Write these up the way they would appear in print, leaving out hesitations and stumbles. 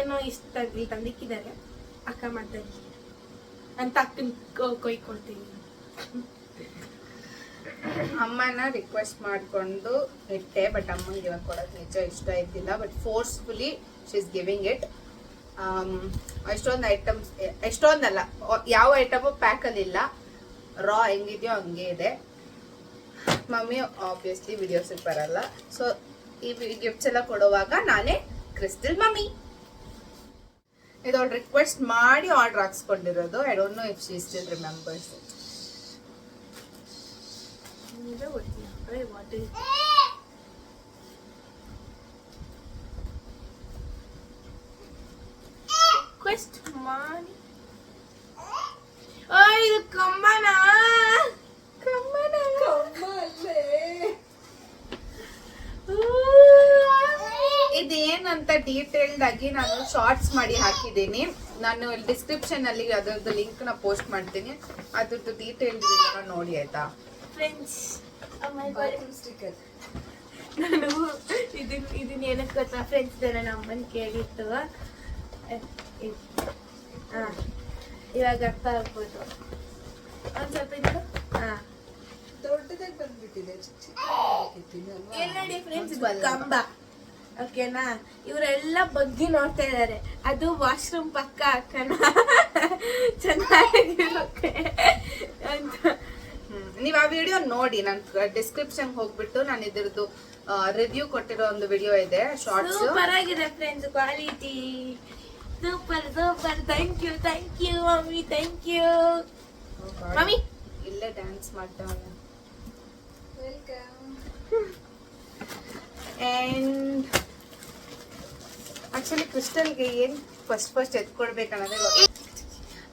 ಏನೋ ಇಷ್ಟ ಇಲ್ಲಿ ತಂದಿಕ್ಕಿದ್ದಾರೆ, ಅಕ್ಕ ಮಾಡ್ತಾ ಇದ್ದೀನಿ ಅಂತ ಅಕ್ಕನ ಕೊಯ್ಕೊಳ್ತೀನಿ. ಅಮ್ಮನ ರಿಕ್ವೆಸ್ಟ್ ಮಾಡ್ಕೊಂಡು ಇಟ್ಟೆ, ಬಟ್ ಅಮ್ಮಂಗೆ ಇವಾಗ ಕೊಡೋದು ನಿಜ ಇಷ್ಟ ಇದ್ದಿಲ್ಲ. But forcefully she is giving it. ಎಷ್ಟೊಂದು ಐಟಮ್ಸ್, ಎಷ್ಟೊಂದಲ್ಲ, ಯಾವ ಐಟಮು ಪ್ಯಾಕಲ್ಲಿ ಇಲ್ಲ, ರಾ ಹೆಂಗಿದೆಯೋ ಹಂಗೆ ಇದೆ. ಮಮ್ಮಿ ಆಬ್ವಿಯಸ್ಲಿ ವಿಡಿಯೋಸಿಗೆ ಬರಲ್ಲ, ಸೊ ಈ ಗಿಫ್ಟ್ಸ್ ಎಲ್ಲ ಕೊಡುವಾಗ ನಾನೇ ಕ್ರಿಸ್ಟಲ್ ಮಮ್ಮಿ. ಇದು ಅವ್ಳು ರಿಕ್ವೆಸ್ಟ್ ಮಾಡಿ ಆರ್ಡರ್ ಹಾಕ್ಸ್ಕೊಂಡಿರೋದು. I don't know if she still remembers it. Request ಮಾಡಿ ಇದು ಕಮ್ಮನ ಇದೇನಂತ ಡೀಟೇಲ್ಡ್ ಆಗಿ ನಾನು ಶಾರ್ಟ್ಸ್ ಮಾಡಿ ಹಾಕಿದ್ದೀನಿ. ನಾನು ಡಿಸ್ಕ್ರಿಪ್ಷನ್ ಅಲ್ಲಿ ಅದರದ್ದು ಲಿಂಕ್ ನ ಪೋಸ್ಟ್ ಮಾಡ್ತೀನಿ, ಅದ್ರದ್ದು ಡೀಟೇಲ್ಡ್ ವಿಡಿಯೋನ ನೋಡಿ ಆಯ್ತಾ ಫ್ರೆಂಡ್ಸ್. ನಾನು ಇದನ್ನ ಏನಕ್ಕೆ ಗೊತ್ತಾ ಫ್ರೆಂಡ್ಸ್, ನನ್ನ ಅಮ್ಮನ ಕೇಳಿತ್ತು. ಇವಾಗ ಅರ್ಥ ಆಗ್ಬೋದು. ಒಂದ್ ಸ್ವಲ್ಪ ಇದ್ದು ದೊಡ್ಡದಾಗಿ ಬಂದ್ಬಿಟ್ಟಿದೆ. ನೋಡಿ ಫ್ರೆಂಡ್ಸ್, ಕಂಬ ಓಕೆನಾ. ಇವರೆಲ್ಲ ಬಗ್ಗಿ ನೋಡ್ತಾ ಇದಾರೆ, ಅದು ವಾಶ್ರೂಮ್ ಪಕ್ಕ ಹಾಕೋಣ ಚೆನ್ನಾಗಿರುತ್ತೆ ಅಂತ. ನೀವ್ ಆ ವಿಡಿಯೋ ನೋಡಿ, ನಾನು ಡಿಸ್ಕ್ರಿಪ್ಷನ್ ಹೋಗ್ಬಿಟ್ಟು ನಾನು ಇದ್ರದ್ದು ರಿವ್ಯೂ ಕೊಟ್ಟಿರೋ ಒಂದು ವಿಡಿಯೋ ಇದೆ, ಶಾರ್ಟ್ಸ್. ಸೂಪರ್ ಆಗಿದೆ friends, quality super super. Thank you mummy, thank you mummy. ಇಲ್ಲೇ ಡ್ಯಾನ್ಸ್ ಮಾಡ್ತಾವಲ್ಲ. ಅಂಡ್ ಆಕ್ಚುಲಿ ಕ್ರಿಸ್ಟಲ್ಗೆ ಏನ್ ಫಸ್ಟ್ ಎತ್ಕೊಡ್ಬೇಕನ್ನೋದೇ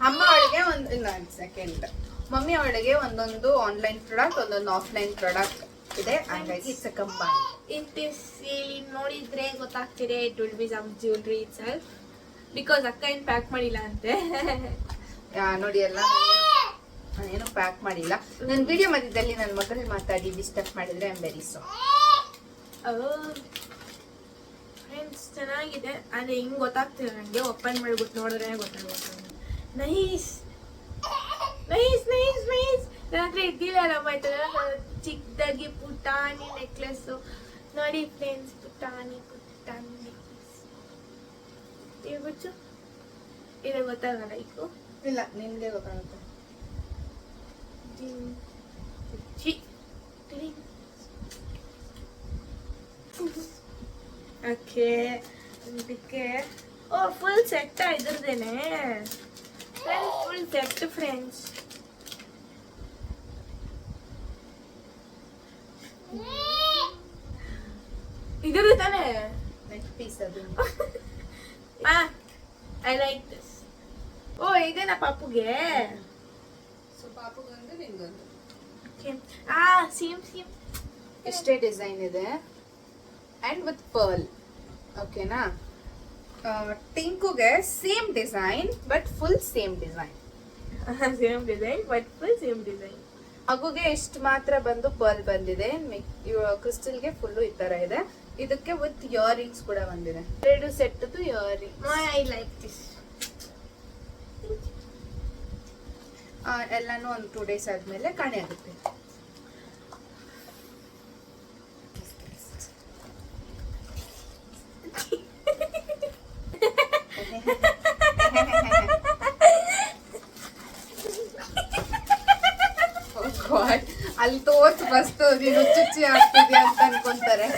ಅಮ್ಮ ಅವಳಿಗೆ ಇನ್ನೊಂದು ಸೆಕೆಂಡ್. ಮಮ್ಮಿ ಅವಳಿಗೆ ಒಂದೊಂದು ಆನ್ಲೈನ್ ಪ್ರಾಡಕ್ಟ್, ಒಂದೊಂದು ಆಫ್ಲೈನ್ ಪ್ರಾಡಕ್ಟ್ ಇದೆ, ಹಂಗಾಗಿ ಇಟ್ಸ್ ಅ ಕಂಬೈನ್. ಇಲ್ಲಿ ನೋಡಿದ್ರೆ ಗೊತ್ತಾಗ್ತಿದೆ, it will be some jewellery itself, because ಅಕ್ಕ ಏನು ಪ್ಯಾಕ್ ಮಾಡಿಲ್ಲ ಅಂತೆ. ನೋಡಿ ಎಲ್ಲ ನಾನೇನು ಪ್ಯಾಕ್ ಮಾಡಿಲ್ಲ. ನನ್ನ ವಿಡಿಯೋ ಮಧ್ಯದಲ್ಲಿ ನನ್ನ ಮಗನ ಮಾತಾಡಿ ಡಿಸ್ಟರ್ಬ್ ಮಾಡಿದ್ರೆ I am very sorry. Friends ಚೆನ್ನಾಗಿದೆ, ಆದರೆ ಹಿಂಗೆ ಗೊತ್ತಾಗ್ತಿದೆ ನನಗೆ, ಓಪನ್ ಮಾಡಿಬಿಟ್ಟು ನೋಡಿದ್ರೆ ಗೊತ್ತಾಗುತ್ತೆ. Nice nice nice nice. ನನ್ನ ಹತ್ರ ಇದ್ದಿಲ್ಲ ನಮ್ಮ ಚಿಕ್ಕದಾಗಿ ಪುಟಾಣಿ ನೆಕ್ಲೆಸ್ಸು ನೋಡಿ ಫ್ರೆಂಡ್ಸ್, ಪುಟಾಣಿ ನೆಕ್ಲೆಸ್. ಇರ್ಬಿಟ್ಟು ಇದು ಗೊತ್ತಾಗಲ್ಲ ಈಕು. ಇಲ್ಲ, ನಿಮ್ಗೆ ಗೊತ್ತಾಗುತ್ತೆ. ಓಕೆ, ಇದಕ್ಕೆ ಫುಲ್ ಸೆಟ್ ಇದ್ರದೇನೆ, ಫುಲ್ ಸೆಟ್ ಫ್ರೆಂಡ್ಸ್. ಇದ್ರದ್ದು ತಾನೆ ನೆಕ್ ಪೀಸ್ ಅದು. I like this. ಓ ಇದೇನಾ ಪಾಪುಗೆ? ಸೊ ಪಾಪುಗೊಂದು ನಿಂಗೊಂದು. ಸೇಮ್ ಇಷ್ಟೇ ಡಿಸೈನ್ ಇದೆ ಅಂಡ್ ವಿತ್ ಪರ್ಲ್. ಓಕೆನಾ. ಟಿಂಕುಗೆ same design but full same design. But full same design. ಅಗುಗೆ ಇಷ್ಟು ಮಾತ್ರ ಬಂದು ಪರ್ಲ್ ಬಂದಿದೆ, ಕ್ರಿಸ್ಟಲ್ಗೆ ಫುಲ್ಲು ಈ ತರ ಇದೆ. ಇದಕ್ಕೆ ವಿತ್ ಇಯರಿಂಗ್ಸ್ ಕೂಡ ಬಂದಿದೆ, 2 set earrings. I like this. ಎಲ್ಲಾನು ಒಂದು 2 days ಆದ್ಮೇಲೆ ಕಾಣೆ ಆಗುತ್ತೆ. ಅಲ್ಲಿ ತೋರ್ಸ್ ಫಸ್ಟ್ ನೀನು ಚುಚ್ಚಿ ಆಗ್ತಿದ್ಯಾ ಅಂತ ಅನ್ಕೊಂತಾರೆ.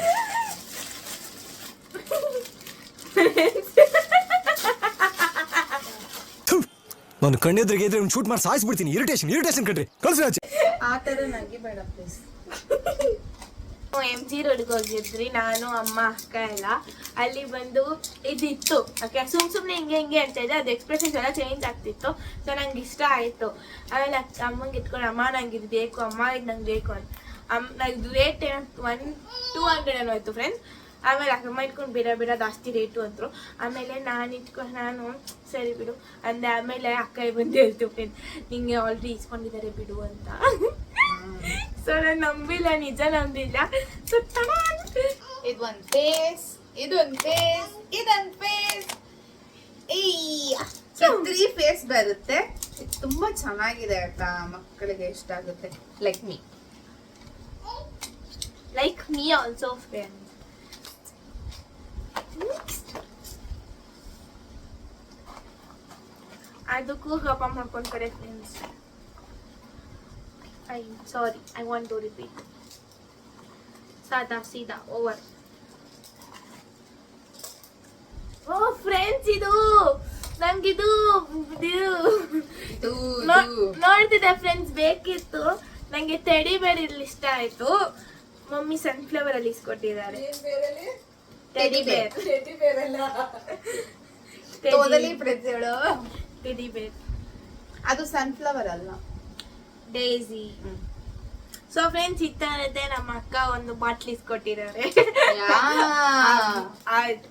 ನಾನು ಕಣ್ಣೆದ್ರಿಗೆ ಇದ್ರೆ ಒಂದು ಶೂಟ್ ಮಾಡಿ ಸಾಯಿಸ್ಬಿಡ್ತೀನಿ. ಇರಿಟೇಷನ್ ಕಣ್ರಿ, ಕಳ್ಸಿ ಆಚೆ. ಆ ತರ ನಗಿ ಬೇಡ ಪ್ಲೀಸ್. MG ರೋಡ್ಗೆ ಹೋಗಿದ್ರಿ ನಾನು ಅಮ್ಮ ಅಕ್ಕ ಎಲ್ಲ. ಅಲ್ಲಿ ಬಂದು ಇದಿತ್ತು, ಓಕೆ, ಸುಮ್ಮನೆ ಹಿಂಗೆ ಅಂತ ಇದೆ, ಅದು ಎಕ್ಸ್ಪ್ರೆಷನ್ಸ್ ಎಲ್ಲ ಚೇಂಜ್ ಆಗ್ತಿತ್ತು. ಸೊ ನಂಗೆ ಇಷ್ಟ ಆಯಿತು. ಆಮೇಲೆ ಅಮ್ಮಂಗೆ ಇಟ್ಕೊಂಡು, ಅಮ್ಮ ನಂಗೆ ಇದು ಬೇಕು, ಅಮ್ಮ ಇದು ನಂಗೆ ಬೇಕು ಅಂತ. ಇದು ರೇಟ್ 200 ಏನೋ ಆಯಿತು ಫ್ರೆಂಡ್ಸ್. ಆಮೇಲೆ ಅಮ್ಮ ಇಟ್ಕೊಂಡು ಬೇಡ ಜಾಸ್ತಿ ರೇಟು ಅಂದರು. ಆಮೇಲೆ ನಾನು ಸರಿ ಬಿಡು ಅಂದೆ. ಆಮೇಲೆ ಅಕ್ಕ ಬಂದು ಹೇಳ್ತೀವಿ ಫ್ರೆಂಡ್ಸ್, ನಿಂಗೆ ಆಲ್ರೆಡಿ ಇಸ್ಕೊಂಡಿದ್ದಾರೆ ಬಿಡು ಅಂತ. ಸೊ ನಾನು ನಂಬಿಲ್ಲ, ನಿಜ ನಂಬಿಲ್ಲ. ಸೊ ಇದೊಂದು ಫೇಸ್, ಇದೊಂದು ಫೇಸ್, ಇದೊಂದು ಫೇಸ್, ತ್ರೀ ಫೇಸ್ ಬರುತ್ತೆ. ಇದು ತುಂಬಾ ಚೆನ್ನಾಗಿದೆ ಆಯ್ತಾ, ಮಕ್ಕಳಿಗೆ ಇಷ್ಟ ಆಗುತ್ತೆ. Like me also friend. ಅದಕ್ಕೂ ಕಪ ಮಾಡ್ಕೊಂಡು ಕಡೆ friends. Sorry, I want to repeat. ಸಾದಾ ಸೀದಾ ಓವರ್. ಓ ಫ್ರೆಂಡ್ಸ್, ಇದು ನಂಗಿದು ನೋಡ್ತಿದ್ದೆ ಫ್ರೆಂಡ್ಸ್, ಬೇಕಿತ್ತು ನಂಗೆ. ಟೆಡಿ ಬೇರ್ ಇಲ್ಲಿ ಇಷ್ಟ ಆಯ್ತು. ಮಮ್ಮಿ ಸನ್ಫ್ಲವರ್ ಅಲ್ಲಿ ಇಸ್ಕೊಟ್ಟಿದ್ದಾರೆ. ಏನ್ ಬೇರೆಲ್ಲಿ? ಟೆಡಿ ಬೇರ್. ಟೆಡಿ ಬೇರೆಲ್ಲ. ತೋದಲಿ ಫ್ರೆಂಡ್ಸ್ ಹೇಳು. ಟೆಡಿ ಬೇರ್ ಅದು ಸನ್ಫ್ಲವರ್ ಅಲ್ಲ, ಡೇಸಿ. ಸೊ ಫ್ರೆಂಡ್ಸ್, ಇತ್ತೆ ನಮ್ಮ ಅಕ್ಕ ಒಂದು ಬಾಟ್ಲಿ ಇಸ್ಕೊಟ್ಟಿದ್ದಾರೆ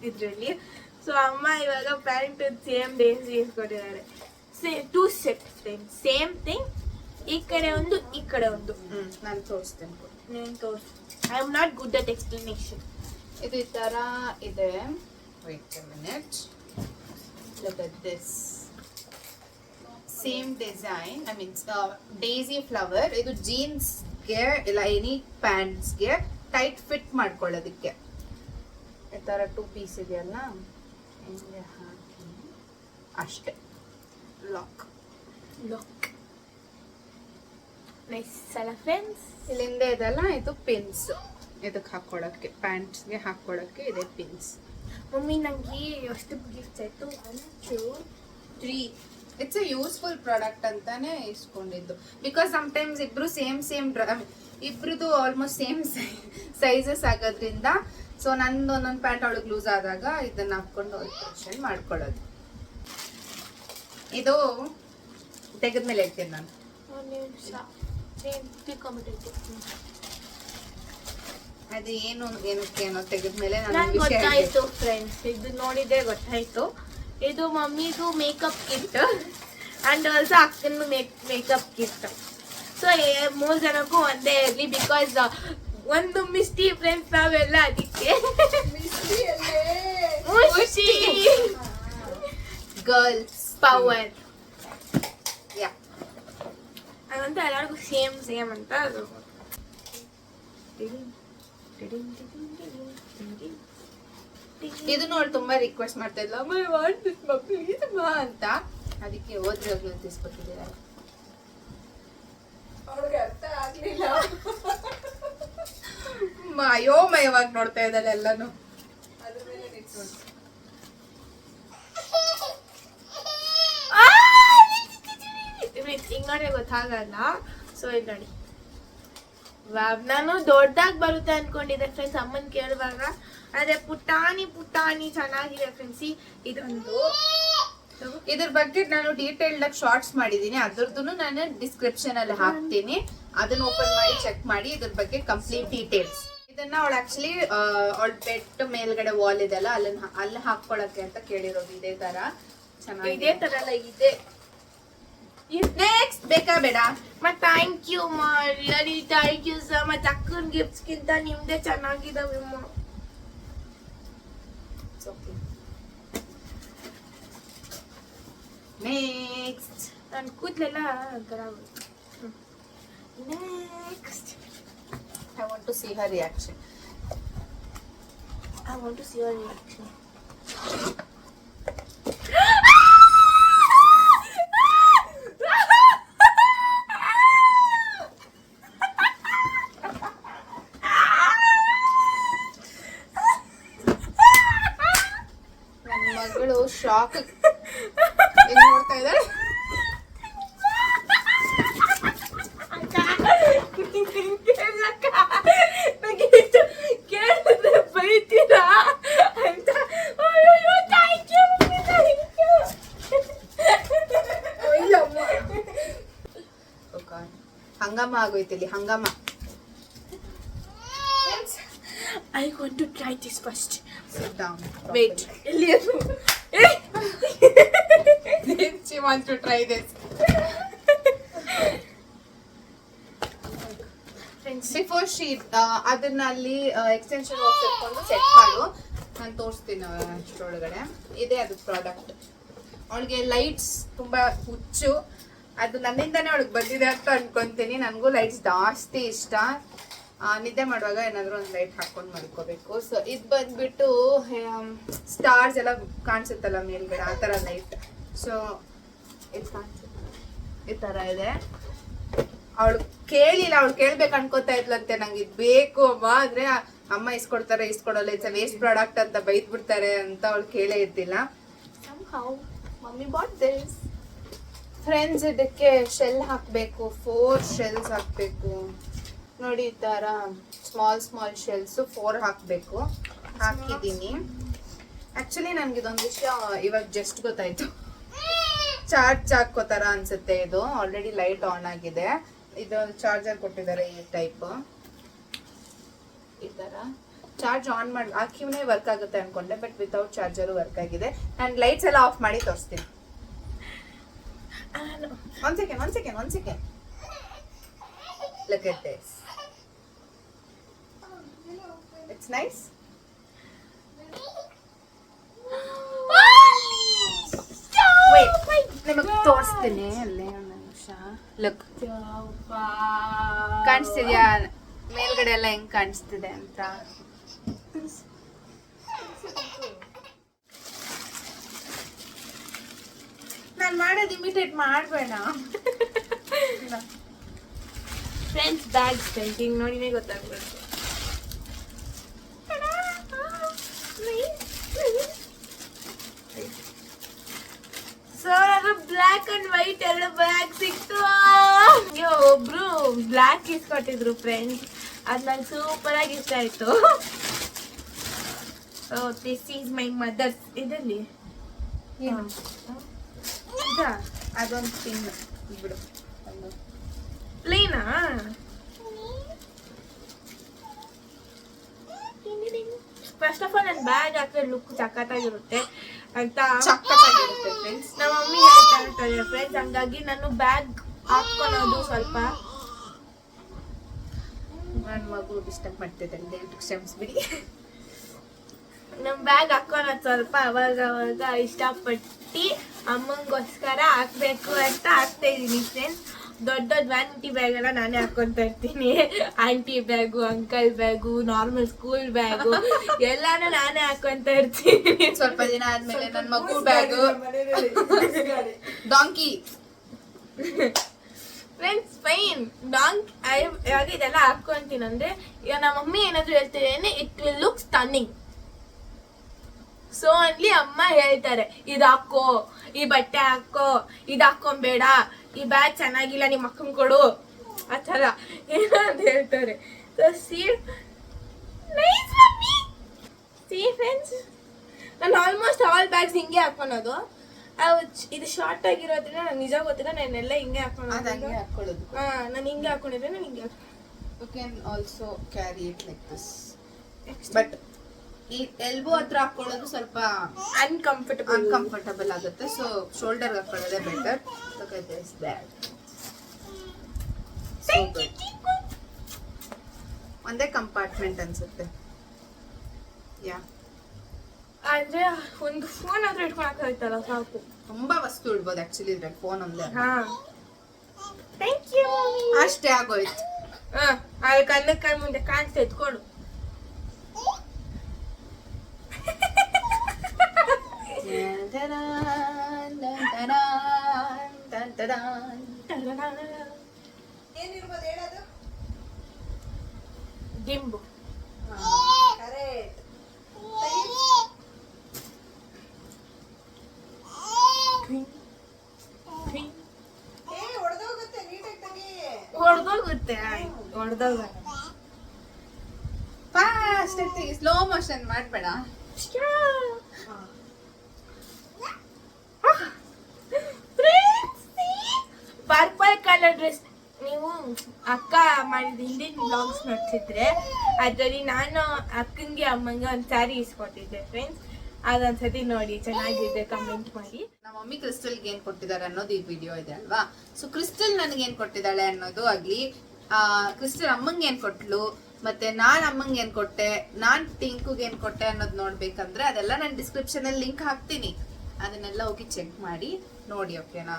ಇದ್ರಲ್ಲಿ. ಸೊ ಅಮ್ಮ ಇವಾಗ ಪ್ಯಾಂಟ್ ಸೇಮ್ ಡೇಸಿ ಇಸ್ಕೊಟ್ಟಿದ್ದಾರೆ. Two set friends, same thing. ಈ ಕಡೆ ಒಂದು, ಈ ಕಡೆ ಒಂದು. ನಾನು ತೋರಿಸ್ತೇನೆ. ನೀನು ತೋರಿಸು. I am not good at explanation. ಇದು ಈ ತರ ಇದೆ. Wait a minute. Look at this. Same design, I means daisy flower. ಇದು ಜೀನ್ಸ್ಗೆ ಇಲ್ಲ ಎನಿ ಪ್ಯಾಂಟ್ಸ್ಗೆ ಟೈಟ್ ಫಿಟ್ ಮಾಡ್ಕೊಳ್ಳೋದಕ್ಕೆ. ಈ ತರ 2 ಪೀಸ್ ಇದೆಯಲ್ಲ, ಹಿಂಗೆ ಹಾಕಿ ಅಷ್ಟೇ. ಲಾಕ್ ನೈಸ್ ಅಲ್ಲ ಫ್ರೆಂಡ್ಸ್? ಇಲ್ಲಿಂದ ಇದೆಲ್ಲ ಇದು ಪಿನ್ಸ್. ಇದಕ್ಕೆ ಹಾಕೊಳ್ಳೋಕ್ಕೆ, ಪ್ಯಾಂಟ್ಸ್ಗೆ ಹಾಕೊಳ್ಳೋಕ್ಕೆ ಇದೆ ಪಿನ್ಸ್. ಮಮ್ಮಿ ನಂಗೆ ಎಷ್ಟು ಗಿಫ್ಟ್ಸ್ ಆಯ್ತು? 1 2 3. ಇಟ್ಸ್ ಅ ಯೂಸ್ಫುಲ್ ಪ್ರಾಡಕ್ಟ್ ಅಂತಾನೆ ಇಸ್ಕೊಂಡಿದ್ದು. ಬಿಕಾಸ್ ಸಮ್ಟೈಮ್ಸ್ ಇಬ್ರು ಸೇಮ್ ಇಬ್ರದ್ದು ಆಲ್ಮೋಸ್ಟ್ ಸೇಮ್ ಸೈಜಸ್ ಆಗೋದ್ರಿಂದ, ಸೊ ನಂದು ಒಂದೊಂದು ಪ್ಯಾಂಟ್ ಅವಳಿಗೆ ಲೂಸ್ ಆದಾಗ ಇದನ್ನ ಹಾಕೊಂಡು ಆಲ್ಟ್ರೇಷನ್ ಮಾಡ್ಕೊಳ್ಳೋದು. ಇದು ತೆಗೆದ್ಮೇಲೆ ಹೇಳ್ತೀನಿ ನಾನು. ಅದು ಏನಕ್ಕೇನೋ ತೆಗೆದ್ಮೇಲೆ ನಂಗೆ ಗೊತ್ತಾಯ್ತು ಫ್ರೆಂಡ್ಸ್, ಇದು ನೋಡಿದ್ರೆ ಗೊತ್ತಾಯ್ತು. ಇದು ಮಮ್ಮಿದು ಮೇಕಪ್ ಕಿಟ್ ಅಂಡ್ ಆಲ್ಸೋ ಅಕ್ಕನ ಮೇಕಪ್ ಕಿಟ್. ಸೊ 3 ಜನಕ್ಕೂ ಒಂದೇ ಇರಲಿ. ಬಿಕಾಸ್ ಒಂದು ಮಿಸ್ಟಿ ಫ್ರೆಂಡ್ಸ್ ನಾವೆಲ್ಲ, ಅದಕ್ಕೆ ಗರ್ಲ್ಸ್ ಪವರ್. ಯಾ, ಅದಂತ ಎಲ್ಲರಿಗೂ ಸೇಮ್ ಅಂತ ಅದು. ಇದನ್ನ ಅವಳು ತುಂಬಾ ರಿಕ್ವೆಸ್ಟ್ ಮಾಡ್ತಾ ಇದ್ಲು, ಅಮ್ಮ ಐ ವಾಂಟ್ ದಿಸ್ ಮಾ ಪ್ಲೀಸ್ ಮಾ ಅಂತ. ಅದಕ್ಕೆ ಓದ್ರಾಗ್ಲೂ ತಿಸ್ಕೊಟ್ಟಿದ್ದಾರೆ. ಅವ್ಳಿಗೆ ಅರ್ಥ ಆಗ್ಲಿಲ್ಲ. ಅಯೋಮಯವಾಗಿ ನೋಡ್ತಾ ಇದ್ದಾಳೆ ಎಲ್ಲಾನು. ಅದ್ರ ಮೇಲೆ ನಿಂತ್ಕೊಂಡು ಹಿಂಗ್ ನೋಡಿ ಗೊತ್ತಾಗಲ್ಲ. ಸೊ ಇಲ್ಲಿ ನೋಡಿ, ನಾನು ದೊಡ್ಡದಾಗಿ ಬರುತ್ತೆ ಅನ್ಕೊಂಡಿದ್ದೆ ಫ್ರೆಂಡ್ಸ್ ಅಮ್ಮನ್ ಕೇಳುವಾಗ. ಅದೇ ಪುಟಾಣಿ ಚೆನ್ನಾಗಿದೆ ಫ್ರೆಂಡ್ಸ್. ಇದೊಂದು, ಇದ್ರ ಬಗ್ಗೆ ನಾನು ಡೀಟೇಲ್ಡ್ ಆಗಿ ಶಾರ್ಟ್ಸ್ ಮಾಡಿದೀನಿ. ಅದ್ರದ್ದು ನಾನು ಡಿಸ್ಕ್ರಿಪ್ಷನ್ ಅಲ್ಲಿ ಹಾಕ್ತೀನಿ. ಅದನ್ನ ಓಪನ್ ಮಾಡಿ ಚೆಕ್ ಮಾಡಿ ಇದ್ರ ಬಗ್ಗೆ ಕಂಪ್ಲೀಟ್ ಡೀಟೇಲ್ಸ್. ಇದನ್ನ ಅವಳು ಆಕ್ಚುಲಿ ಅವಳ ಬೆಡ್ ಮೇಲ್ಗಡೆ ವಾಲ್ ಇದೆಲ್ಲ ಅಲ್ಲಿ ಹಾಕೊಳಕ್ಕೆ ಅಂತ ಕೇಳಿರೋದು. ಇದೇ ತರ ಚೆನ್ನಾಗಿ, ಇದೇ ತರ ಎಲ್ಲ ಇದೆ. ನೆಕ್ಸ್ಟ್ ಬೇಕಾ ಬೇಡ? ಮತ್ ಥ್ಯಾಂಕ್ ಯು ಮಾ, really thank you so much. ಅಕ್ಕನ ಗಿಫ್ಟ್ಸ್ ಗಿಂತ ನಿಮ್ದೇ ಚೆನ್ನಾಗಿದಾವೆ. ನೆಕ್ಸ್ಟ್ ನನ್ನ ಕೂದಲೆಲ್ಲ ಒಂಥರ. Next I want to see her reaction. I want to see your reaction. ನನ್ನ ಮಗಳು ಶಾಕ್ ನೋಡ್ತಾ ಇದ್ದಾಳೆ. ಬೈತೀರಾ ಅಂತ. ಹಂಗಾಮ ಆಗೋಯ್ತು ಇಲ್ಲಿ, Hungama. I want to try this first. Sit down. Wait. She wants to try this. Before she ಅದನ್ನ ಅಲ್ಲಿ ಎಕ್ಸ್ಟೆನ್ಷನ್ ಬಾಕ್ಸ್ ಇಟ್ಕೊಂಡು ಸೆಟ್ ಮಾಡು. ನಾನು ತೋರಿಸ್ತೀನಿ ಅಷ್ಟರೊಳಗಡೆ. ಇದೇ ಅದು ಪ್ರಾಡಕ್ಟ್. ಅವಳಿಗೆ ಲೈಟ್ಸ್ ತುಂಬಾ ಹುಚ್ಚು, ಅದು ನನ್ನಿಂದಾನೇ ಅವಳಿಗೆ ಬಂದಿದೆ ಅಂತ ಅನ್ಕೊಂತೀನಿ. ನನಗೂ ಲೈಟ್ಸ್ ಜಾಸ್ತಿ ಇಷ್ಟ. ನಿದ್ದೆ ಮಾಡುವಾಗ ಏನಾದರೂ ಒಂದು ಲೈಟ್ ಹಾಕೊಂಡು ಮಲ್ಕೋಬೇಕು. ಸೊ ಇದು ಬಂದ್ಬಿಟ್ಟು ಸ್ಟಾರ್ಸ್ ಎಲ್ಲ ಕಾಣಿಸುತ್ತಲ್ಲ ಮೇಲ್ಗಡೆ, ಆ ಥರ ಲೈಟ್. ಸೊ ಇದು ಕಾಣಿಸುತ್ತೆ, ಈ ಥರ ಇದೆ. ಅವಳು ಕೇಳಿಲ್ಲ, ಅವಳು ಕೇಳ್ಬೇಕು ಅನ್ಕೋತಾ ಇದ್ಲಂತೆ ನಂಗೆ ಇದು ಬೇಕು ಅಮ್ಮ, ಆದರೆ ಅಮ್ಮ ಇಸ್ಕೊಡ್ತಾರೆ ಇಸ್ಕೊಡಲ್ಲ, ಇಟ್ಸ್ ವೇಸ್ಟ್ ಪ್ರಾಡಕ್ಟ್ ಅಂತ ಬೈದ್ ಬಿಡ್ತಾರೆ ಅಂತ ಅವಳು ಕೇಳೇ ಇದ್ದಿಲ್ಲ. Mummy bought this. ಫ್ರೆಂಡ್ಸ್, ಇದಕ್ಕೆ ಶೆಲ್ ಹಾಕಬೇಕು, 4 ಶೆಲ್ಸ್ ಹಾಕಬೇಕು ನೋಡಿ. ಈ ಥರ ಸ್ಮಾಲ್ ಶೆಲ್ಸು 4 ಹಾಕಬೇಕು. ಹಾಕಿದ್ದೀನಿ. ಆ್ಯಕ್ಚುಲಿ ನನಗೆ ಇದೊಂದು ವಿಷಯ ಇವಾಗ ಜಸ್ಟ್ ಗೊತ್ತಾಯಿತು. ಚಾರ್ಜ್ ಹಾಕೋತಾರ ಅನ್ಸುತ್ತೆ. ಇದು ಆಲ್ರೆಡಿ ಲೈಟ್ ಆನ್ ಆಗಿದೆ. ಇದು ಚಾರ್ಜರ್ ಕೊಟ್ಟಿದ್ದಾರೆ ಈ ಟೈಪ್. ಈ ಥರ ಚಾರ್ಜ್ ಆನ್ ಮಾಡಿ ಹಾಕಿವೇ ವರ್ಕ್ ಆಗುತ್ತೆ ಅನ್ಕೊಂಡೆ, ಬಟ್ ವಿತೌಟ್ ಚಾರ್ಜರು ವರ್ಕ್ ಆಗಿದೆ. ನಾನು ಲೈಟ್ಸ್ ಎಲ್ಲ ಆಫ್ ಮಾಡಿ ತೋರಿಸ್ತೀನಿ. One second. Look at this. It's nice. Wait, ನಿಮಗೆ ತೋರಿಸ್ತೀನಿ. ಅಲ್ಲೇ ಒಂದು ನಿಮಿಷ. ಲುಕ್, ಕಾಣಿಸ್ತಿದ್ಯಾ ಮೇಲ್ಗಡೆ ಎಲ್ಲ ಹೆಂಗ್ ಕಾಣಿಸ್ತಿದೆ ಅಂತ? ನಾನು ಮಾಡೋದು ಇಮಿಟೇಟ್ ಮಾಡಬೇಡ. ಫ್ರೆಂಡ್ಸ್, ಬ್ಯಾಗ್ ಸ್ಟೆಂಟಿಂಗ್ ನೋಡಿನೇ ಗೊತ್ತಾಗ್ಬೇಕು. ಸೊ ನನಗೆ ಬ್ಲ್ಯಾಕ್ ಅಂಡ್ ವೈಟ್ 2 ಬ್ಯಾಗ್ ಸಿಕ್ತು. ಒಬ್ರು ಬ್ಲ್ಯಾಕ್ ಇಸ್ಕೊಟ್ಟಿದ್ರು ಫ್ರೆಂಡ್ಸ್, ಅದು ನಂಗೆ ಸೂಪರ್ ಆಗಿ ಇಷ್ಟ ಆಯ್ತು. So this is my mother's. ಇದರಲ್ಲಿ ಅದೊಂದು ಪಿನ್ ಬಿಡು. ಪ್ಲೇನಾ? ಫಸ್ಟ್ ಆಫ್ ಆಲ್ ನನ್ನ ಬ್ಯಾಗ್ ಹಾಕಿದ್ರೆ ಲುಕ್ ಸಖತ್ತಾಗಿರುತ್ತೆ ಅಂತ ಫ್ರೆಂಡ್ಸ್ ನಮ್ಮ ಮಮ್ಮಿ ಹೇಳ್ತಾ ಇರ್ತಾರೆ ಫ್ರೆಂಡ್ಸ್. ಹಂಗಾಗಿ ನಾನು ಬ್ಯಾಗ್ ಹಾಕೊಳ್ಳೋದು ಸ್ವಲ್ಪ ನನ್ನ ಮಗು ಡಿಸ್ಟರ್ಬ್ ಮಾಡ್ತಿದ್ದೆ, ದಯವಿಟ್ಟು ಕ್ಷಮಿಸ್ಬಿಡಿ. ನಮ್ಮ ಬ್ಯಾಗ್ ಹಾಕೊಳ್ಳೋದು ಸ್ವಲ್ಪ ಅವಾಗ ಇಷ್ಟಪಟ್ಟು ಅಮ್ಮಂಗೋಸ್ಕರ ಹಾಕ್ಬೇಕು ಅಂತ ಹಾಕ್ತಾ ಇದ್ದೀನಿ ಫ್ರೆಂಡ್ಸ್. ದೊಡ್ಡ ವ್ಯಾನಿಟಿ ಬ್ಯಾಗ್ ಎಲ್ಲ ನಾನೇ ಹಾಕೊಂತ ಇರ್ತೀನಿ. Aunty bag, uncle bag, normal school bag ಎಲ್ಲಾನು ನಾನೇ ಹಾಕೊಂತ ಇರ್ತೀನಿ. ಸ್ವಲ್ಪ ದಿನ ಆದ್ಮೇಲೆ ನನ್ನ ಮಗು ಬ್ಯಾಗು ಡಾಂಕಿ. ಫ್ರೆಂಡ್ಸ್ ಫೈನ್ ಡಾಂಕ್ ಇವಾಗ ಇದೆಲ್ಲ ಹಾಕೊಂತೀನಿ ಅಂದ್ರೆ ಈಗ ನಮ್ಮ ಮಮ್ಮಿ ಏನಾದ್ರು ಹೇಳ್ತಿದ್ದೇನೆ, it will look stunning. So ಅಲ್ಲಿ ಅಮ್ಮ ಹೇಳ್ತಾರೆ ಇದು ಹಾಕೋ, ಈ ಬಟ್ಟೆ ಹಾಕೋ, ಇದು ಹಾಕೊಂಬೇಡ, ಈ ಬ್ಯಾಗ್ ಚೆನ್ನಾಗಿಲ್ಲ, ನಿಮ್ಮ ಅಕ್ಕಂಗೆ ಕೊಡು, ಆ ಥರ ಏನೋ ಅಂತ ಹೇಳ್ತಾರೆ. ಸೊ ಸಿ ಫ್ರೆಂಡ್ಸ್, ನಾನು ಆಲ್ಮೋಸ್ಟ್ ಆಲ್ ಬ್ಯಾಗ್ಸ್ ಹಿಂಗೆ ಹಾಕೊಳೋದು. ಇದು ಶಾರ್ಟ್ ಆಗಿರೋದ್ರಿಂದ ನಂಗೆ ನಿಜ ಗೊತ್ತಿಲ್ಲ, ನಾನೆಲ್ಲ ಹಿಂಗೆ ಹಾಕೊಳ್ಳೋದು. ನಾನು ಹಿಂಗೆ ಹಾಕೊಂಡಿದ್ರೆ ನಾನು ಹಿಂಗೆ you can also carry it like this. But ಈ ಎಲ್ಬೋ ಹತ್ರ ಹಾಕೊಳ್ಳೋದು ಸ್ವಲ್ಪ ಅನ್ಕಂಫರ್ಟಬಲ್ ಆಗುತ್ತೆ. ಸೊ ಶೋಲ್ಡರ್ ಹಾಕೊಳ್ಳೋದೇ better. Look at this bag. So good. ಒಂದೇ ಕಂಪಾರ್ಟ್ಮೆಂಟ್ ಅನ್ಸುತ್ತೆ. ಯಾ, ಅಂದ್ರೆ ಒಂದು ಫೋನ್ ಆದ್ರೂ ಇಟ್ಕೊಳಕ್ಕಾಯ್ತಲ್ಲ ಸಾಕು. ತುಂಬಾ ವಸ್ತು ಇಡ್ಬೋದು ಆಕ್ಚುಲಿ ಇದ್ರೆ, ಫೋನ್ ಒಂದೇ. ಹಾ, ಥ್ಯಾಂಕ್ ಯು. ಅಷ್ಟೇ ಆಗೋಯ್ತು. ಅದು ಕಣ್ಣು ಮುಂದೆ ಕಾಣಿಸ್ತಾ ಎತ್ಕೊಡು. ಏನಿರ್ಬೋದು ಹೇಳೋದು? ದಿಂಬು. ಕರೆಕ್ಟ್. ಹೊಡೆದೋಗುತ್ತೆ, ನೀಟಾಗಿ ತೆಗಿ. ಹೊಡೆದೋಗುತ್ತೆ. ಫಾಸ್ಟ್ ಸ್ಲೋ ಮೋಷನ್ ಮಾಡಬೇಡ. ಪರ್ಪಲ್ ಕಲರ್ ಡ್ರೆಸ್ ನೀವು ಅಕ್ಕ ಮಾಡಿದ ಹಿಂದಿನ ಬ್ಲಾಗ್ಸ್ ನೋಡ್ತಿದ್ರೆ ಅದರಲ್ಲಿ ನಾನು ಅಕ್ಕಂಗೆ ಅಮ್ಮಂಗೆ ಒಂದು ಸ್ಯಾರಿ ಇಸ್ಕೊಟ್ಟಿದ್ದೆ ಫ್ರೆಂಡ್ಸ್. ಅದೊಂದ್ಸತಿ ನೋಡಿ, ಚೆನ್ನಾಗಿದೆ, ಕಮೆಂಟ್ ಮಾಡಿ. ನಮ್ಮ ಮಮ್ಮಿ ಕ್ರಿಸ್ಟಲ್ಗೆ ಏನ್ ಕೊಟ್ಟಿದ್ದಾರೆ ಅನ್ನೋದು ಈ ವಿಡಿಯೋ ಇದೆ ಅಲ್ವಾ. ಸೊ ಕ್ರಿಸ್ಟಲ್ ನನಗೆ ಏನ್ ಕೊಟ್ಟಿದ್ದಾಳೆ ಅನ್ನೋದು ಆಗ್ಲಿ, ಕ್ರಿಸ್ಟಲ್ ಅಮ್ಮಂಗೆ ಏನ್ ಕೊಟ್ಲು, ಮತ್ತೆ ನಾನ್ ಅಮ್ಮಂಗೆ ಏನ್ ಕೊಟ್ಟೆ, ನಾನ್ ಟಿಂಕುಗೆ ಏನ್ ಕೊಟ್ಟೆ ಅನ್ನೋದು ನೋಡ್ಬೇಕಂದ್ರೆ ಅದೆಲ್ಲ ನಾನು ಡಿಸ್ಕ್ರಿಪ್ಷನ್ ಅಲ್ಲಿ ಲಿಂಕ್ ಹಾಕ್ತೀನಿ. ಅದನ್ನೆಲ್ಲ ಹೋಗಿ ಚೆಕ್ ಮಾಡಿ ನೋಡಿ, ಓಕೆನಾ?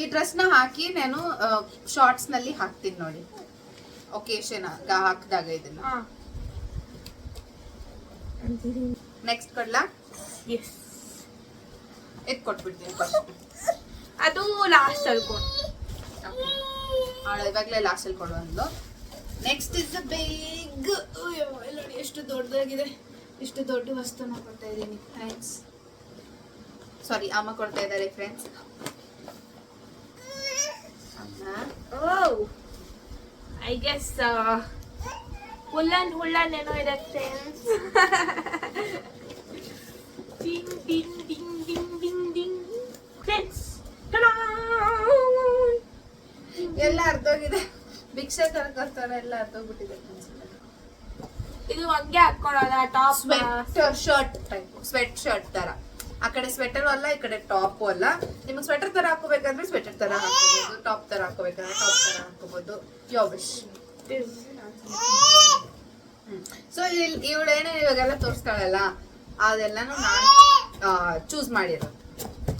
ಈ ಡ್ರೆಸ್ನ ಹಾಕಿ ನಾನು ಶಾರ್ಟ್ಸ್ ನಲ್ಲಿ ಹಾಕ್ತೀನಿ ನೋಡಿ, ಒಕೇಶನ್ ಹಾಕಿದಾಗ ಇದನ್ನ. ನೆಕ್ಸ್ಟ್ ಕೊಡ್ಲಾ? ಎಸ್, ಎತ್ ಕೊಟ್ಬಿಡ್ತೀನಿ ಫಸ್ಟ್. ಅದು ಲಾಸ್ಟ್ ಅಲ್ಲಿ ಕೊಡು. ಇವಾಗಲೇ ಲಾಸ್ಟ್ ಅಲ್ಲಿ ಕೊಡುವಂದು. ನೆಕ್ಸ್ಟ್ ಇಸ್ ದ ಬಿಗ್, ನೋಡಿ ಎಷ್ಟು ದೊಡ್ಡದಾಗಿದೆ, ಇಷ್ಟು ದೊಡ್ಡ ವಸ್ತುನ ಕೊಡ್ತಾ ಇದ್ದೀನಿ ಫ್ರೆಂಡ್ಸ್. ಸಾರಿ, ಅಮ್ಮ ಕೊಡ್ತಾ ಇದ್ದಾರೆ ಫ್ರೆಂಡ್ಸ್. ಐ ಗೆಸ್ ಹುಲ್ಲನ್ ಏನೋ ಇದೆ friends. Ding ding ding ding ding ding friends. ಎಲ್ಲ ಅರ್ಧೋಗಿದೆ, ಭಿಕ್ಷೆ ತರಕರ್ತಾರ, ಎಲ್ಲ ಅರ್ಧೋಗ್ಬಿಟ್ಟಿದೆ. ಇದು ಹಂಗೆ ಹಾಕೊಳ್ಳೋದ top shirt type, sweatshirt ತರ. ಆ ಕಡೆ ಸ್ವೆಟರ್ ಅಲ್ಲ, ಈ ಕಡೆ ಟಾಪ್ ಅಲ್ಲ. ನಿಮಗೆ ಸ್ವೆಟರ್ ತರ ಹಾಕೋಬೇಕಂದ್ರೆ ಸ್ವೆಟರ್ ತರ ಹಾಕೋಬಹುದು, ಟಾಪ್ ತರ ಹಾಕೋಬೇಕಂದ್ರೆ ಟಾಪ್ ತರ ಹಾಕೋಬಹುದು. Your wish. ಸೊ ಇವಳು ಏನೇನು ಇವಾಗೆಲ್ಲ ತೋರಿಸ್ತಾಳಲ್ಲ, ಅದೆಲ್ಲಾನು ನಾನು ಚೂಸ್ ಮಾಡಿರೋದು.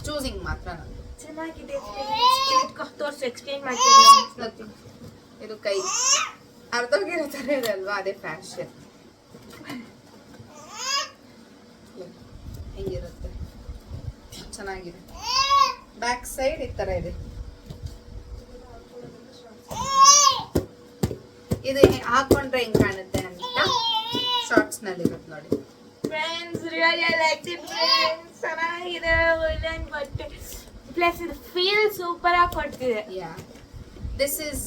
ಚೂಸಿಂಗ್ ಮಾತ್ರ ನಾನು. ಚೆನ್ನಾಗಿದೆ ತೋರ್ಸು, ಎಕ್ಸ್ಪ್ಲೇನ್ ಮಾಡ್ತೀನಿ. ಇದು ಕೈ ಅರ್ಧೋಗಿರೋ ತರ ಇದೆ ಅಲ್ವಾ, ಅದೇ ಫ್ಯಾಷನ್. ಹೆಂಗಿರುತ್ತೆ, ಚೆನ್ನಾಗಿದೆ. ಬ್ಯಾಕ್ ಸೈಡ್ ಈ ತರ ಇದೆ. ಇದು ಹಾಕೊಂಡ್ರೆ ಹೆಂಗ್ ಕಾಣುತ್ತೆ ಅಂತ ಶಾರ್ಟ್ಸ್ ನಲ್ಲಿ ಇರುತ್ತೆ ನೋಡಿ friends. Really I like it friends. ಚೆನ್ನಾಗಿದೆ ಒಳ್ಳೆನ್ ಬಟ್ಟೆ, ಪ್ಲಸ್ ಇದು ಫೀಲ್ ಸೂಪರ್ ಆಗಿ ಕೊಡ್ತಿದೆ. Yeah, this is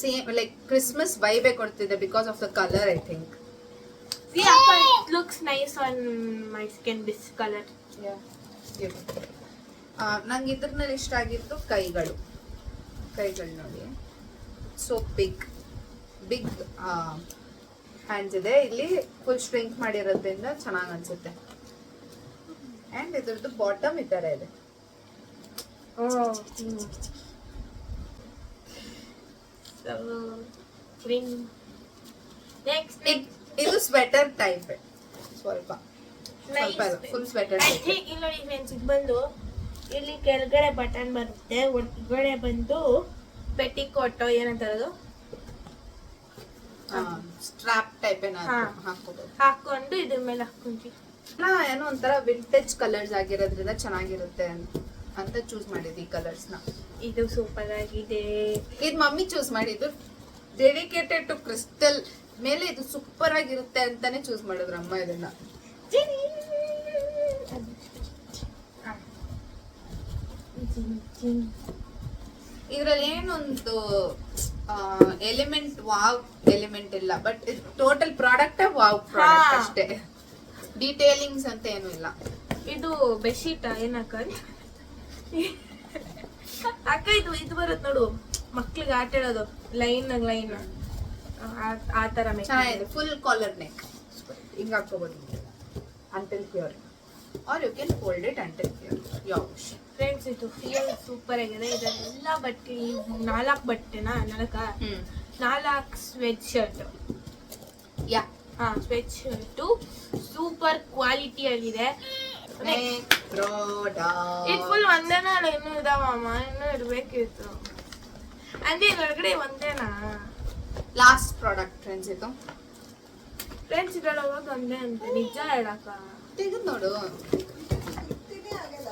same like Christmas ವೈಬೇ ಕೊಡ್ತಿದೆ because of the colour, I think. See, Akka, it looks nice on my skin, this color. ನಂಗೆ ಇದ್ರಲ್ಲಿ ಇಷ್ಟ ಆಗಿತ್ತು ಕೈಗಳು ನೋಡಿ. ಸೊ ಬಿಗ್ ಹ್ಯಾಂಡ್ಸ್ ಇದೆ. ಇಲ್ಲಿ ಫುಲ್ ಸ್ಟ್ರಿಂಕ್ ಮಾಡಿರೋದ್ರಿಂದ ಚೆನ್ನಾಗಿ ಅನ್ಸುತ್ತೆ. ಅಂಡ್ ಇದ್ರದ್ದು ಬಾಟಮ್ ಈ ತರ ಇದೆ. Next, ಇದು ಸ್ವೆಟರ್ ಟೈಪ್, ಸ್ವಲ್ಪ ಫುಲ್ ಸ್ವೆಟರ್ I think ಇಲ್ಲಿ ನೋಡಿ ಫ್ರೆಂಡ್ಸ್, ಇದು ಬಂದು ಇಲ್ಲಿ ಕೆಳಗಡೆ ಬಟನ್ ಬರುತ್ತೆ, ಒಳಗಡೆ ಬಂದು ಪೆಟಿಕೋಟ್ ಏನಂತಾರದು, ಸ್ಟ್ರಾಪ್ ಟೈಪ್ ಹಾಕೋಬಹುದು. ಹಾಕೊಂಡು ಇದ್ರ ಮೇಲೆ ಹಾಕೊಂತೀವಿ. ಏನೋ ಒಂಥರ ವಿಂಟೇಜ್ ಕಲರ್ಸ್ ಆಗಿರೋದ್ರಿಂದ ಚೆನ್ನಾಗಿರುತ್ತೆ ಅಂತ ಚೂಸ್ ಮಾಡಿದ್ವಿ ಈ ಕಲರ್ಸ್ ನ. ಇದು ಸೂಪರ್ ಆಗಿದೆ. ಇದು ಮಮ್ಮಿ ಚೂಸ್ ಮಾಡಿದ್ದು, ಡೆಡಿಕೇಟೆಡ್ ಟು ಕ್ರಿಸ್ಟಲ್ ಮೇಲೆ ಇದು ಸೂಪರ್ ಆಗಿರುತ್ತೆ ಅಂತಾನೆ ಚೂಸ್ ಮಾಡಿದ್ರು ಅಮ್ಮ ಇದನ್ನ. ಇದ್ರಲ್ಲಿ ಏನೊಂದು ಎಲಿಮೆಂಟ್ ವಾವ್ ಎಲಿಮೆಂಟ್ ಇಲ್ಲ, but total product wow product ಅಷ್ಟೇ. ಡೀಟೇಲಿಂಗ್ಸ್ ಅಂತ ಏನು ಇಲ್ಲ. ಇದು ಬೆಡ್ಶೀಟ್ ಏನಕ್ಕ ಅಕ್ಕ, ಇದು ಬರುತ್ತೆ ನೋಡು, ಮಕ್ಳಿಗೆ ಆಟ ಆಡೋದು, ಲೈನ್ ಆ ತರ ಚೆನ್ನಾಗಿದೆ. ಫುಲ್ ಕಾಲರ್ ನೆಕ್ ಹಿಂಗ್ ಹಾಕೋಬಹುದು until pure, or you can fold it until pure. Your wish. Friends, ಇದು ಫೀಲ್ ಸೂಪರ್ ಆಗಿದೆ. ಇದೆಲ್ಲ ಬಟ್ಟೆ 4 ಬಟ್ಟೆನಾ, 4 sweatshirt. Yeah, sweatshirt super quality ಆಗಿದೆ. ಇದು ಫುಲ್ ಒಂದೇನಾ, ಇನ್ನೂ ಇದಾವಮ್ಮ, ಇನ್ನೂ ಇರ್ಬೇಕಿತ್ತು. ಅಂದ್ರೆ ಹೊರಗಡೆ ಒಂದೇನಾ ಲಾಸ್ಟ್ ಪ್ರಾಡಕ್ಟ್ ಫ್ರೆಂಡ್ಸ್ ಇದು. ಫ್ರೆಂಡ್ಸ್ ಇದ್ರೊಳಗೆ ಒಂದೇ ಅಂತ ನಿಜ ಹೇಳಕ್ಕ. ತೆಗೆದು ನೋಡು. ಇದೇ ಆಗಲ್ಲ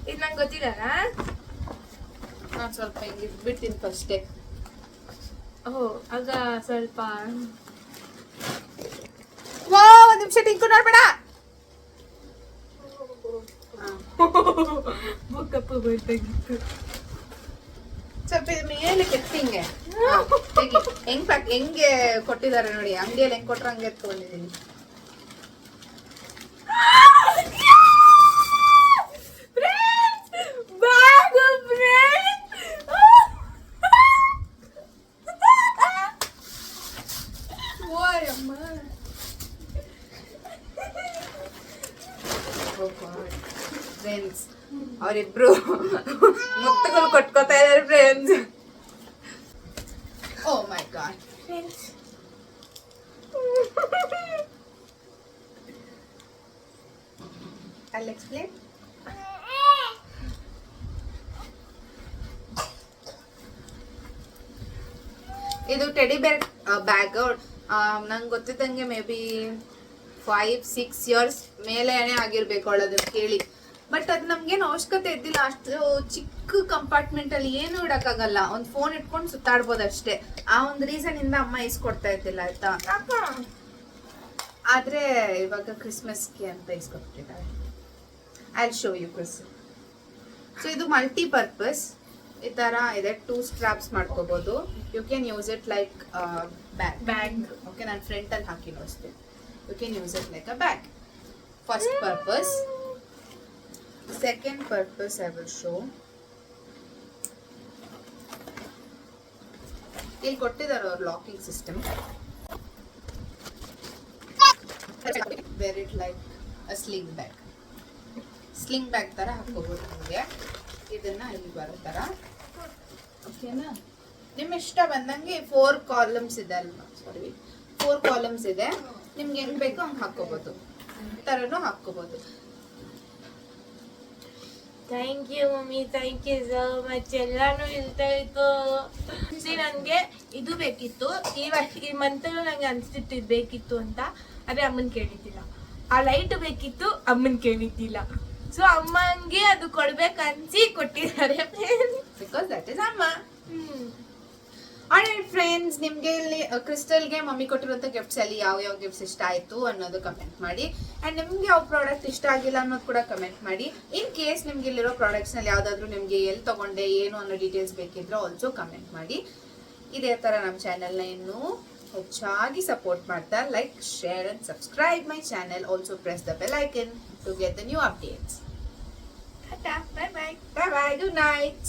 ಇದು ನಂಗೆ ಗೊತ್ತಿಲ್ಲ. ನಾನು ಸ್ವಲ್ಪ ಹಿಂಗೆ ಬಿಡ್ತೀನಿ ಫಸ್ಟೇ. ಆಗ ಸ್ವಲ್ಪ ಒಂದು ನಿಮಿಷ ಟಿಂಕು ನೋಡ್ಬೇಡ. ಬುಕ್ಕಪ್ಪು ಬರ್ತಾಗಿತ್ತು. ಸ್ವಲ್ಪ ಇದು ಮೇಲೆ ಕೆತ್ತಿ ಹಿಂಗೆ ಹೆಂಗೆ ಕೊಟ್ಟಿದ್ದಾರೆ ನೋಡಿ, ಅಂಗಡಿಯಲ್ಲಿ ಹೆಂಗ್ ಕೊಟ್ರ ಹಂಗೆ ಎತ್ಕೊಂಡಿದ್ದೀನಿ. ಫ್ರೆಂಡ್ಸ್, ಅವರಿಬ್ರು ಮುತ್ತುಗಳು ಕೊಟ್ಕೋತಾ ಇದಾರೆ ಫ್ರೆಂಡ್ಸ್. ಓ ಮೈ ಗಾಡ್. ಫ್ರೆಂಡ್ಸ್. I'll explain. ಇದು ಟೆಡಿ ಬೇರ್ ಬ್ಯಾಗ್ ನಂಗೆ ಗೊತ್ತಿದ್ದಂಗೆ ಮೇ ಬಿ 5-6 ಇಯರ್ಸ್ ಮೇಲೇನೆ ಆಗಿರ್ಬೇಕು ಅದನ್ನ ಕೇಳಿ. ಬಟ್ ಅದು ನಮ್ಗೇನು ಅವಶ್ಯಕತೆ ಇದ್ದಿಲ್ಲ. ಅಷ್ಟು ಚಿಕ್ಕ ಕಂಪಾರ್ಟ್ಮೆಂಟ್ ಅಲ್ಲಿ ಏನು ಇಡಕ್ಕಾಗಲ್ಲ, ಒಂದು ಫೋನ್ ಇಟ್ಕೊಂಡು ಸುತ್ತಾಡ್ಬೋದು ಅಷ್ಟೇ. ಆ ಒಂದು ರೀಸನ್ ಇಂದ ಅಮ್ಮ ಇಸ್ಕೊಡ್ತಾ ಇದ್ದಿಲ್ಲ ಆಯ್ತಾ. ಆದ್ರೆ ಇವಾಗ ಕ್ರಿಸ್ಮಸ್ಗೆ ಅಂತ ಇಸ್ಕೊಟ್ಟಿದ್ದಾರೆ. I show you Chris. So ಇದು ಮಲ್ಟಿಪರ್ಪಸ್ ಈ ತರ ಇದೆ. 2 ಸ್ಟ್ರಾಪ್ಸ್ ಮಾಡ್ಕೋಬಹುದು. You can use it like bag. Okay, ನಾನು ಫ್ರಂಟ್ ಅಲ್ಲಿ ಹಾಕಿ ನೋಡಿಸ್ತೇನೆ. You can use it like a bag. First purpose. Second purpose I will show. ಇಲ್ಲಿ ಕೊಟ್ಟಿದ್ದಾರೆ ಅವ್ರ locking system. Wear it like a sling bag. Sling bag ತರ ಹಾಕೋಬಹುದು ನಿಮಗೆ. ಇದನ್ನ ಇಲ್ಲಿ ಬರೋ ತರ. ಓಕೆನಾ? ನಿಮ್ಮ ಇಷ್ಟ ಬಂದಂಗೆ 4 ಕಾಲಮ್ಸ್ ಇದೆ ಅಲ್ವಾ? ಸಾರಿ, 4 ಕಾಲಮ್ಸ್ ಇದೆ. ನಿಮ್ಗೆ ಹೆಂಗ್ ಬೇಕೋ ಹಂಗೆ ಹಾಕೋಬಹುದು. ಈ ತರನು ಹಾಕೋಬಹುದು. Thank you mummy, thank you so much. ಎಲ್ಲಾನು ಇಲ್ತಾ ಇತ್ತು. ನನಗೆ ಇದು ಬೇಕಿತ್ತು. ಈ ಮಂತಲ್ಲೂ ನಂಗೆ ಅನ್ಸ್ತಿತ್ತು ಇದು ಬೇಕಿತ್ತು ಅಂತ. ಆದ್ರೆ ಅಮ್ಮನ್ ಕೇಳಿದ್ದಿಲ್ಲ. ಆ ಲೈಟ್ ಬೇಕಿತ್ತು, ಅಮ್ಮನ್ ಕೇಳಿದ್ದಿಲ್ಲ. ಸೊ ಅಮ್ಮಂಗೆ ಅದು ಕೊಡ್ಬೇಕನ್ಸಿ ಕೊಟ್ಟಿದ್ದಾರೆ. ಬಿಕಾಸ್ ದಟ್ ಇಸ್ ಅಮ್ಮ. ಆಲ್ರೈಟ್ ಫ್ರೆಂಡ್ಸ್, ನಿಮ್ಗೆ ಇಲ್ಲಿ ಕ್ರಿಸ್ಟಲ್ಗೆ ಮಮ್ಮಿ ಕೊಟ್ಟಿರುವಂತ ಗಿಫ್ಟ್ಸ್ ಅಲ್ಲಿ ಯಾವ ಗಿಫ್ಟ್ಸ್ ಇಷ್ಟ ಆಯ್ತು ಅನ್ನೋದು ಕಮೆಂಟ್ ಮಾಡಿ. ಅಂಡ್ ನಿಮ್ಗೆ ಯಾವ ಪ್ರಾಡಕ್ಟ್ ಇಷ್ಟ ಆಗಿಲ್ಲ ಅನ್ನೋದು ಕೂಡ ಕಮೆಂಟ್ ಮಾಡಿ. ಇನ್ ಕೇಸ್ ನಿಮ್ಗೆ ಇಲ್ಲಿರೋ ಪ್ರಾಡಕ್ಟ್ಸ್ ನಲ್ಲಿ ಯಾವ್ದಾದ್ರು ನಿಮ್ಗೆ ಎಲ್ಲಿ ತಗೊಂಡೆ ಏನು ಅನ್ನೋ ಡೀಟೇಲ್ಸ್ ಬೇಕಿದ್ರೆ ಆಲ್ಸೋ ಕಮೆಂಟ್ ಮಾಡಿ. ಇದೇ ತರ ನಮ್ಮ ಚಾನೆಲ್ನ ಇನ್ನೂ ಹೆಚ್ಚಾಗಿ ಸಪೋರ್ಟ್ ಮಾಡ್ತಾ like, share and subscribe my channel. Also press the bell icon to get the new updates. Bye bye. Bye bye. Good night.